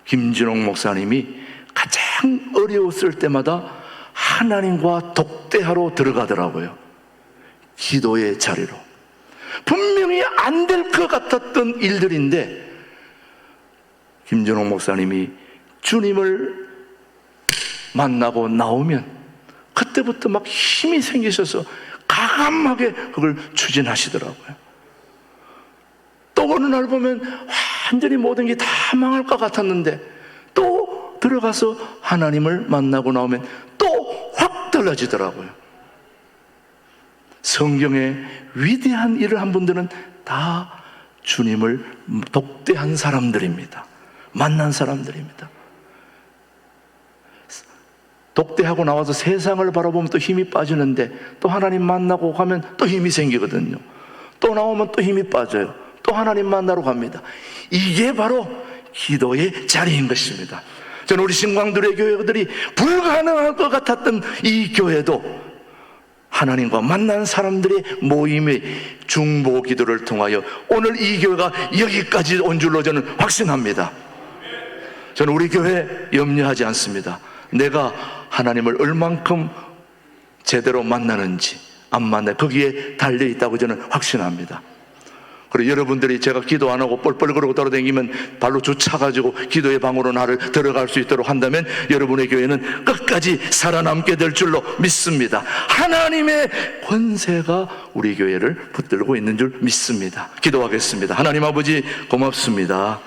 김준홍 목사님이 가장 어려웠을 때마다 하나님과 독대하러 들어가더라고요. 기도의 자리로. 분명히 안 될 것 같았던 일들인데 김준홍 목사님이 주님을 만나고 나오면 그때부터 막 힘이 생기셔서 가감하게 그걸 추진하시더라고요. 또 어느 날 보면 완전히 모든 게 다 망할 것 같았는데 또 들어가서 하나님을 만나고 나오면 또 확 달라지더라고요. 성경에 위대한 일을 한 분들은 다 주님을 독대한 사람들입니다. 만난 사람들입니다. 독대하고 나와서 세상을 바라보면 또 힘이 빠지는데 또 하나님 만나고 가면 또 힘이 생기거든요. 또 나오면 또 힘이 빠져요. 또 하나님 만나러 갑니다. 이게 바로 기도의 자리인 것입니다. 저는 우리 신광들의 교회들이 불가능할 것 같았던 이 교회도 하나님과 만난 사람들의 모임의 중보 기도를 통하여 오늘 이 교회가 여기까지 온 줄로 저는 확신합니다. 저는 우리 교회 염려하지 않습니다. 내가 하나님을 얼만큼 제대로 만나는지 안 만나 거기에 달려있다고 저는 확신합니다. 그리고 여러분들이 제가 기도 안 하고 뻘뻘거리고 돌아다니면 발로 쫓아가지고 기도의 방으로 나를 들어갈 수 있도록 한다면 여러분의 교회는 끝까지 살아남게 될 줄로 믿습니다. 하나님의 권세가 우리 교회를 붙들고 있는 줄 믿습니다. 기도하겠습니다. 하나님 아버지 고맙습니다.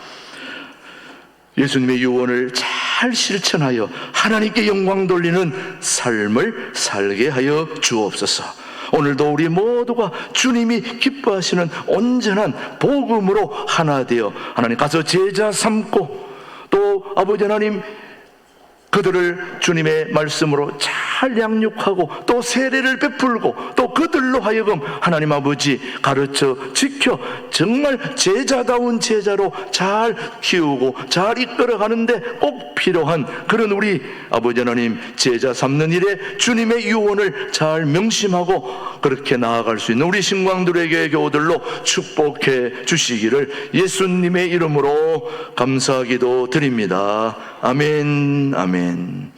예수님의 유언을 잘 실천하여 하나님께 영광 돌리는 삶을 살게 하여 주옵소서. 오늘도 우리 모두가 주님이 기뻐하시는 온전한 복음으로 하나 되어 하나님 가서 제자 삼고 또 아버지 하나님 그들을 주님의 말씀으로 잘 양육하고 또 세례를 베풀고 또 그들로 하여금 하나님 아버지 가르쳐 지켜 정말 제자다운 제자로 잘 키우고 잘 이끌어가는데 꼭 필요한 그런 우리 아버지 하나님 제자 삼는 일에 주님의 유언을 잘 명심하고 그렇게 나아갈 수 있는 우리 신광들에게 교우들로 축복해 주시기를 예수님의 이름으로 감사기도 드립니다. 아멘. 아멘.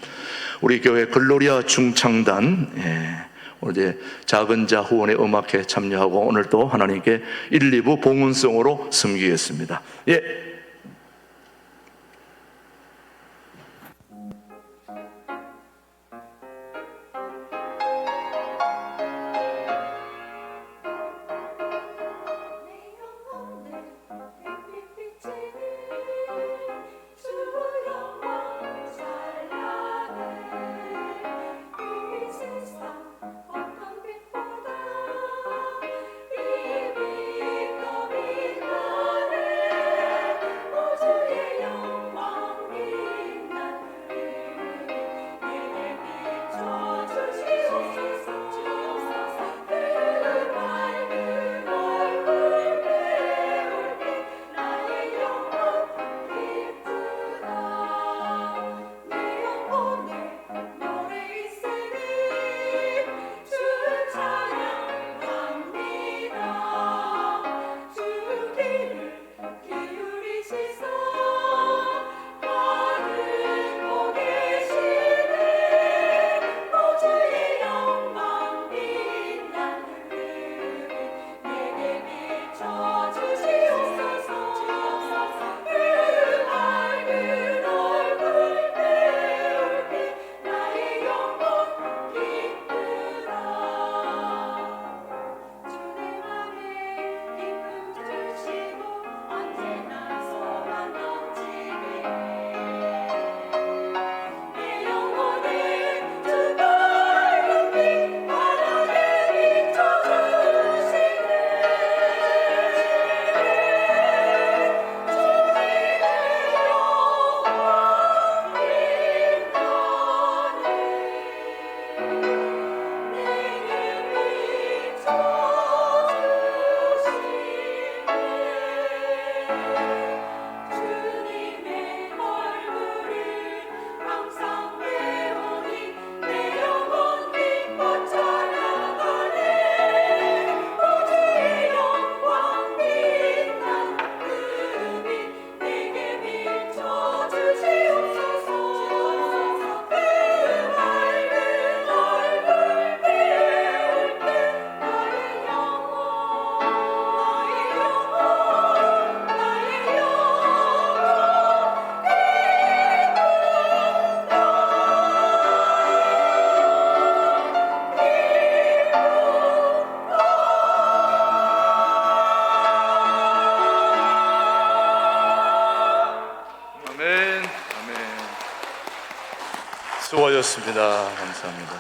우리 교회 글로리아 중창단 오늘 작은 자 후원의 음악회 참여하고 오늘 또 하나님께 1, 2부 봉헌송으로 섬기겠습니다. 수고하셨습니다. 감사합니다.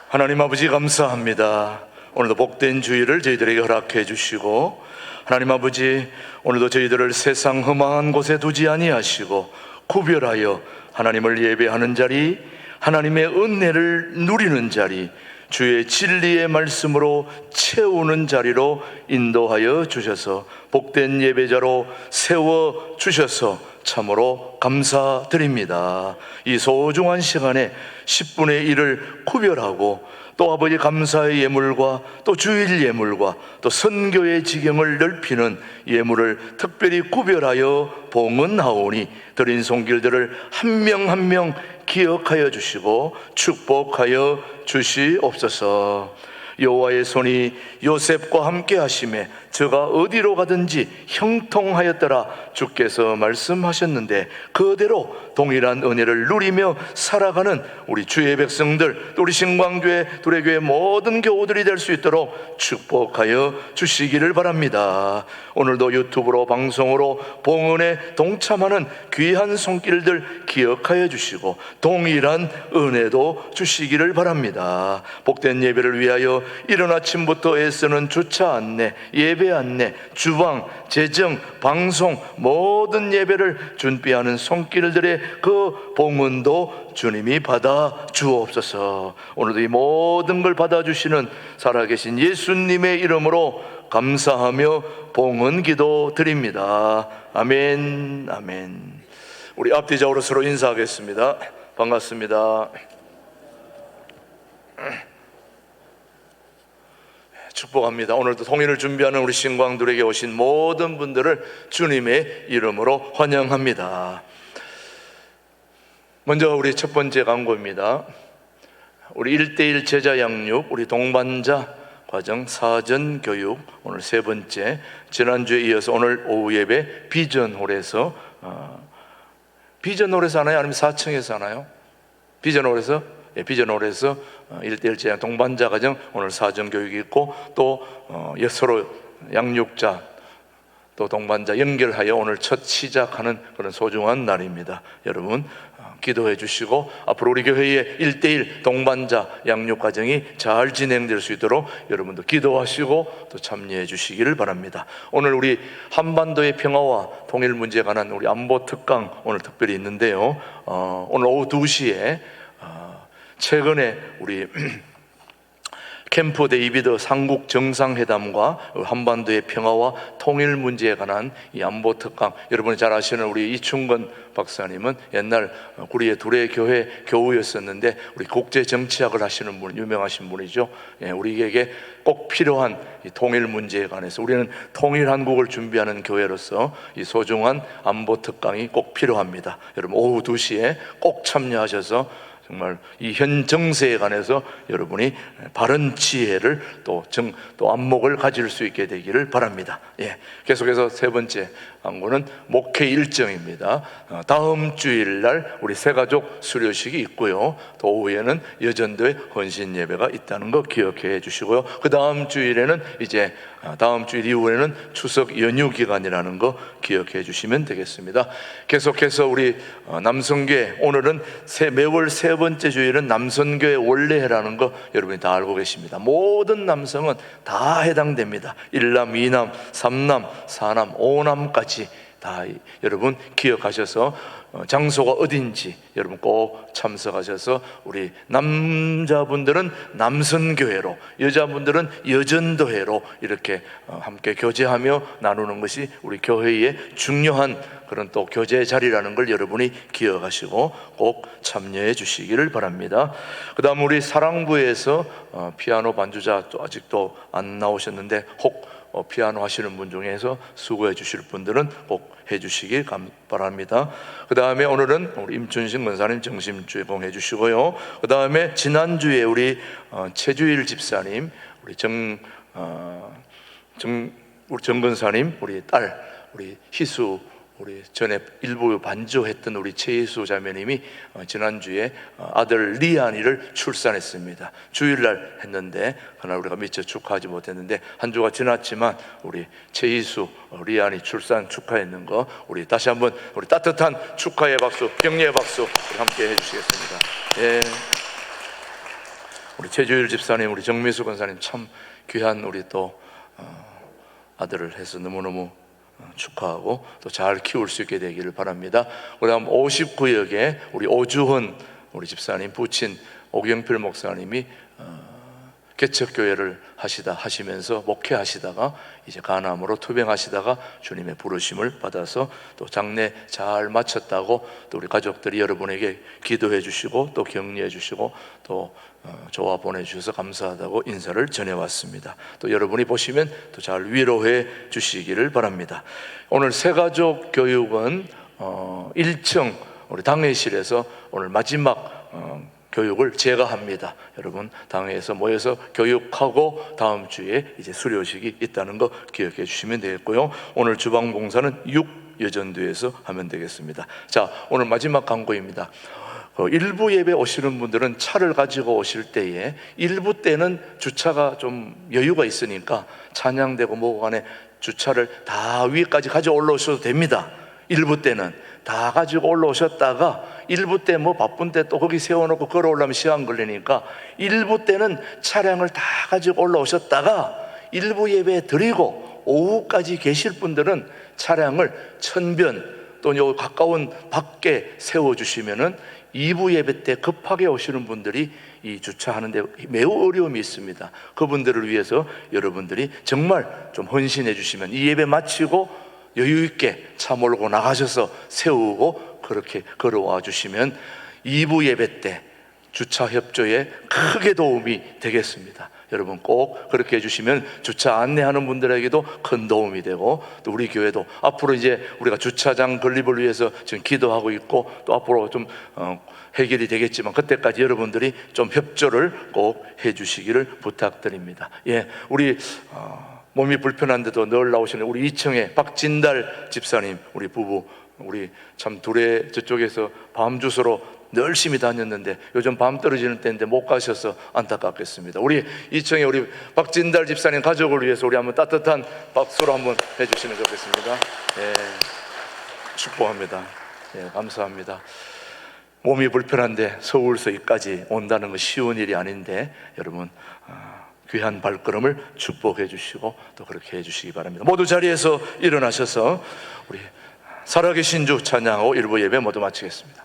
하나님 아버지 감사합니다. 오늘도 복된 주일을 저희들에게 허락해 주시고 하나님 아버지 오늘도 저희들을 세상 험한 곳에 두지 아니하시고 구별하여 하나님을 예배하는 자리, 하나님의 은혜를 누리는 자리, 주의 진리의 말씀으로 채우는 자리로 인도하여 주셔서 복된 예배자로 세워 주셔서 참으로 감사드립니다. 이 소중한 시간에 10분의 1을 구별하고 또 아버지 감사의 예물과 또 주일 예물과 또 선교의 지경을 넓히는 예물을 특별히 구별하여 봉헌하오니 드린 손길들을 한 명 한 명 기억하여 주시고 축복하여 주시옵소서. 여호와의 손이 요셉과 함께 하심에 저가 어디로 가든지 형통하였더라 주께서 말씀하셨는데 그대로 동일한 은혜를 누리며 살아가는 우리 주의 백성들, 우리 신광교회, 두레교회 모든 교우들이 될 수 있도록 축복하여 주시기를 바랍니다. 오늘도 유튜브로 방송으로 봉헌에 동참하는 귀한 손길들 기억하여 주시고 동일한 은혜도 주시기를 바랍니다. 복된 예배를 위하여 이른 아침부터 애쓰는 주차 안내, 예배 안내, 주방, 재정, 방송 모든 예배를 준비하는 손길들의 그 봉헌도 주님이 받아 주옵소서. 오늘도 이 모든 걸 받아주시는 살아계신 예수님의 이름으로 감사하며 봉헌 기도 드립니다. 아멘, 아멘. 우리 앞뒤적으로 서로 인사하겠습니다. 반갑습니다. 축복합니다. 오늘도 통일을 준비하는 우리 신광들에게 오신 모든 분들을 주님의 이름으로 환영합니다. 먼저 우리 첫 번째 광고입니다. 우리 1:1 제자 양육, 우리 동반자 과정 사전 교육 오늘 세 번째, 지난주에 이어서 오늘 오후 예배 비전홀에서 비전홀에서 하나요? 아니면 4층에서 하나요? 비전홀에서? 예, 비전홀에서 1:1 제자 동반자 과정 오늘 사전 교육이 있고 또 서로 양육자 또 동반자 연결하여 오늘 첫 시작하는 그런 소중한 날입니다. 여러분 기도해 주시고 앞으로 우리 교회의 1:1 동반자 양육 과정이 잘 진행될 수 있도록 여러분도 기도하시고 또 참여해 주시기를 바랍니다. 오늘 우리 한반도의 평화와 통일 문제에 관한 우리 안보 특강 오늘 특별히 있는데요. 오늘 오후 2시에 최근에 우리 캠프 데이비드 삼국 정상회담과 한반도의 평화와 통일 문제에 관한 이 안보 특강, 여러분이 잘 아시는 우리 이충건 박사님은 옛날 구리의 두레 교회 교우였었는데 우리 국제 정치학을 하시는 분, 유명하신 분이죠. 예, 우리에게 꼭 필요한 이 통일 문제에 관해서 우리는 통일 한국을 준비하는 교회로서 이 소중한 안보 특강이 꼭 필요합니다. 여러분 오후 2시에 꼭 참여하셔서 정말 이 현 정세에 관해서 여러분이 바른 지혜를 또 안목을 가질 수 있게 되기를 바랍니다. 예, 계속해서 세 번째 광고는 목회 일정입니다. 다음 주일날 우리 새가족 수료식이 있고요. 또 오후에는 여전도의 헌신 예배가 있다는 거 기억해 주시고요. 그 다음 주일에는 이제 다음 주일 이후에는 추석 연휴 기간이라는 거 기억해 주시면 되겠습니다. 계속해서 우리 남성교회 오늘은 매월 세 번째 주일은 남성교회 원래회라는 거 여러분이 다 알고 계십니다. 모든 남성은 다 해당됩니다. 1남, 2남, 3남, 4남, 5남까지 다 여러분 기억하셔서 장소가 어딘지 여러분 꼭 참석하셔서 우리 남자분들은 남선교회로, 여자분들은 여전도회로 이렇게 함께 교제하며 나누는 것이 우리 교회의 중요한 그런 또 교제 자리라는 걸 여러분이 기억하시고 꼭 참여해 주시기를 바랍니다. 그 다음 우리 사랑부에서 피아노 반주자 또 아직도 안 나오셨는데 혹 피아노 하시는 분 중에서 수고해 주실 분들은 꼭 해주시기 바랍니다. 그 다음에 오늘은 우리 임춘식 권사님 정심 제공해 주시고요. 그 다음에 지난주에 우리 최주일 집사님, 우리 정 권사님, 우리 딸, 우리 희수, 우리 전에 일부 반주했던 우리 최희수 자매님이 지난주에 아들 리안이를 출산했습니다. 주일날 했는데 그날 우리가 미처 축하하지 못했는데 한 주가 지났지만 우리 최희수 리안이 출산 축하했는 거 우리 다시 한번 우리 따뜻한 축하의 박수, 격려의 박수 우리 함께 해주시겠습니다. 예. 우리 최주일 집사님, 우리 정미수 권사님 참 귀한 우리 또 아들을 해서 너무너무 축하하고 또 잘 키울 수 있게 되기를 바랍니다. 그다음 59역에 우리 오주헌 우리 집사님 부친 오경필 목사님이 개척교회를 하시면서 목회하시다가 이제 간암으로 투병하시다가 주님의 부르심을 받아서 또 장례 잘 마쳤다고 또 우리 가족들이 여러분에게 기도해 주시고 또 격려해 주시고 또 조화 보내주셔서 감사하다고 인사를 전해왔습니다. 또 여러분이 보시면 또 잘 위로해 주시기를 바랍니다. 오늘 새가족 교육은 1층 우리 당회실에서 오늘 마지막 교육을 제가 합니다. 여러분 당회에서 모여서 교육하고 다음 주에 이제 수료식이 있다는 거 기억해 주시면 되겠고요. 오늘 주방 봉사는 6여전도에서 하면 되겠습니다. 자, 오늘 마지막 광고입니다. 일부 예배 오시는 분들은 차를 가지고 오실 때에 일부 때는 주차가 좀 여유가 있으니까 찬양되고 뭐고 간에 주차를 다 위에까지 가져 올라오셔도 됩니다. 일부 때는 다 가지고 올라오셨다가 일부 때 뭐 바쁜 때 또 거기 세워놓고 걸어오려면 시간 걸리니까 일부 때는 차량을 다 가지고 올라오셨다가 일부 예배 드리고 오후까지 계실 분들은 차량을 천변 또 요 가까운 밖에 세워주시면은 2부 예배 때 급하게 오시는 분들이 이 주차하는데 매우 어려움이 있습니다. 그분들을 위해서 여러분들이 정말 좀 헌신해 주시면 이 예배 마치고 여유 있게 차 몰고 나가셔서 세우고 그렇게 걸어와 주시면 2부 예배 때 주차 협조에 크게 도움이 되겠습니다. 여러분 꼭 그렇게 해주시면 주차 안내하는 분들에게도 큰 도움이 되고 또 우리 교회도 앞으로 이제 우리가 주차장 건립을 위해서 지금 기도하고 있고 또 앞으로 좀 해결이 되겠지만 그때까지 여러분들이 좀 협조를 꼭 해주시기를 부탁드립니다. 예, 우리 몸이 불편한데도 늘 나오시는 우리 2층에 박진달 집사님 우리 부부 우리 참 둘의 저쪽에서 밤 주소로 열심히 다녔는데 요즘 밤 떨어지는 때인데 못 가셔서 안타깝겠습니다. 우리 2층에 우리 박진달 집사님 가족을 위해서 우리 한번 따뜻한 박수로 한번 해주시면 좋겠습니다. 예, 축복합니다. 예, 감사합니다. 몸이 불편한데 서울서 여기까지 온다는 건 쉬운 일이 아닌데 여러분 귀한 발걸음을 축복해 주시고 또 그렇게 해 주시기 바랍니다. 모두 자리에서 일어나셔서 우리 살아계신 주 찬양하고 일부 예배 모두 마치겠습니다.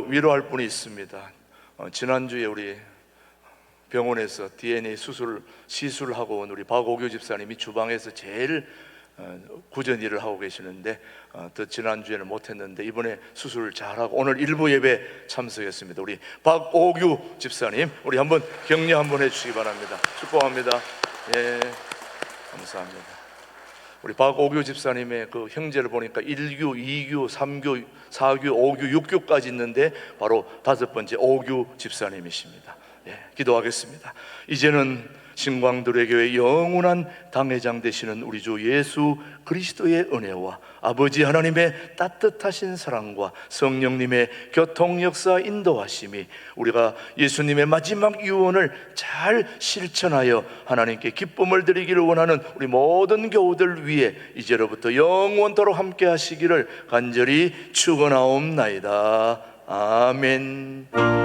위로할 분이 있습니다. 지난주에 우리 병원에서 DNA 시술하고 온 우리 박오규 집사님이 주방에서 제일 굳은 일을 하고 계시는데 또 지난주에는 못했는데 이번에 수술을 잘하고 오늘 일부 예배 참석했습니다. 우리 박오규 집사님 우리 한번 격려 한번 해주시기 바랍니다. 축복합니다. 예, 감사합니다. 우리 박오규 집사님의 그 형제를 보니까 1규, 2규, 3규, 4규, 5규, 6규까지 있는데 바로 5번째 오규 집사님이십니다. 예, 기도하겠습니다. 이제는 진광들의 교회 영원한 당회장 되시는 우리 주 예수 그리스도의 은혜와 아버지 하나님의 따뜻하신 사랑과 성령님의 교통 역사 인도하심이 우리가 예수님의 마지막 유언을 잘 실천하여 하나님께 기쁨을 드리기를 원하는 우리 모든 교우들 위해 이제로부터 영원토록 함께 하시기를 간절히 축원하옵나이다. 아멘.